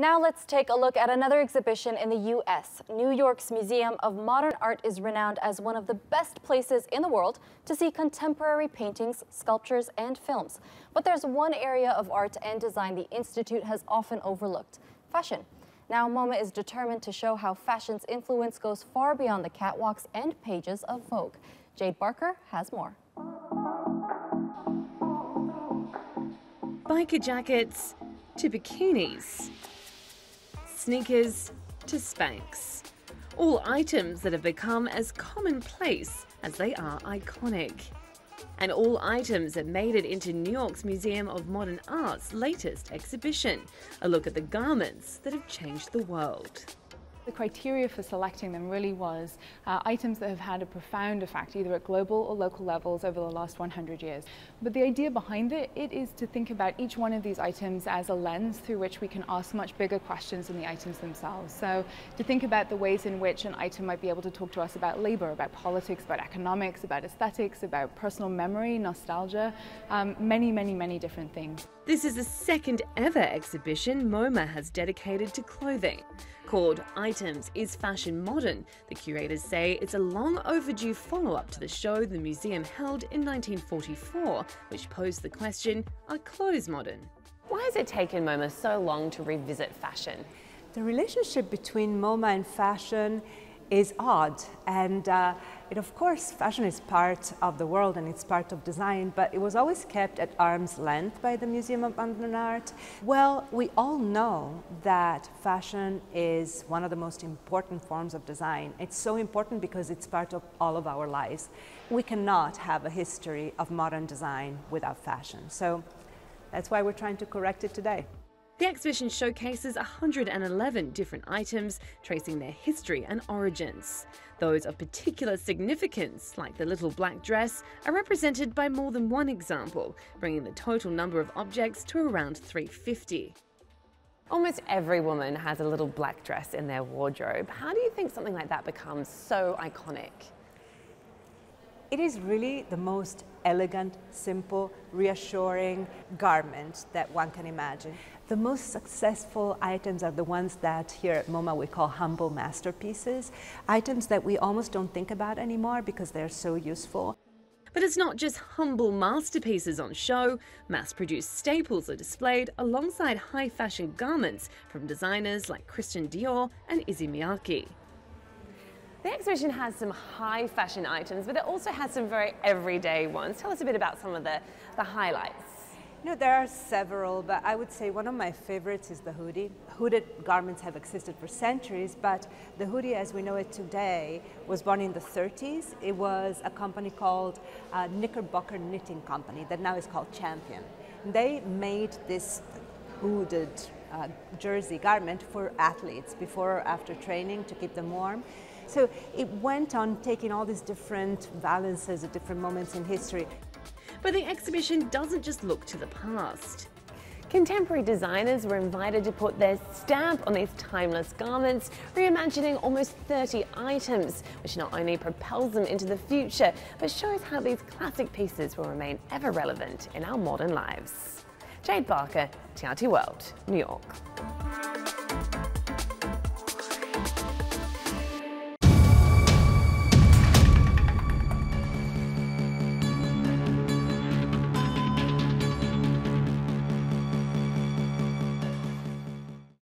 Now let's take a look at another exhibition in the U.S. New York's Museum of Modern Art is renowned as one of the best places in the world to see contemporary paintings, sculptures, and films. But there's one area of art and design the Institute has often overlooked: fashion. Now MoMA is determined to show how fashion's influence goes far beyond the catwalks and pages of Vogue. Jade Barker has more. Biker jackets to bikinis, sneakers to Spanx. All items that have become as commonplace as they are iconic. And all items that made it into New York's Museum of Modern Art's latest exhibition, a look at the garments that have changed the world. The criteria for selecting them really was items that have had a profound effect, either at global or local levels over the last 100 years. But the idea behind it is to think about each one of these items as a lens through which we can ask much bigger questions than the items themselves. So to think about the ways in which an item might be able to talk to us about labor, about politics, about economics, about aesthetics, about personal memory, nostalgia, many different things. This is the second ever exhibition MoMA has dedicated to clothing. Called Items, Is Fashion Modern? The curators say it's a long overdue follow-up to the show the museum held in 1944, which posed the question, are clothes modern? Why has it taken MoMA so long to revisit fashion? The relationship between MoMA and fashion is odd, and of course fashion is part of the world and it's part of design, but it was always kept at arm's length by the Museum of Modern Art. Well, we all know that fashion is one of the most important forms of design. It's so important because it's part of all of our lives. We cannot have a history of modern design without fashion, so that's why we're trying to correct it today. The exhibition showcases 111 different items, tracing their history and origins. Those of particular significance, like the little black dress, are represented by more than one example, bringing the total number of objects to around 350. Almost every woman has a little black dress in their wardrobe. How do you think something like that becomes so iconic? It is really the most elegant, simple, reassuring garment that one can imagine. The most successful items are the ones that here at MoMA we call humble masterpieces, items that we almost don't think about anymore because they're so useful. But it's not just humble masterpieces on show. Mass-produced staples are displayed alongside high-fashion garments from designers like Christian Dior and Issey Miyake. The exhibition has some high fashion items, but it also has some very everyday ones. Tell us a bit about some of the highlights. You know, there are several, but I would say one of my favorites is the hoodie. Hooded garments have existed for centuries, but the hoodie as we know it today was born in the 30s. It was a company called Knickerbocker Knitting Company that now is called Champion. They made this hooded jersey garment for athletes before or after training to keep them warm. So it went on taking all these different valences at different moments in history. But the exhibition doesn't just look to the past. Contemporary designers were invited to put their stamp on these timeless garments, reimagining almost 30 items, which not only propels them into the future, but shows how these classic pieces will remain ever relevant in our modern lives. Jade Barker, TRT World, New York.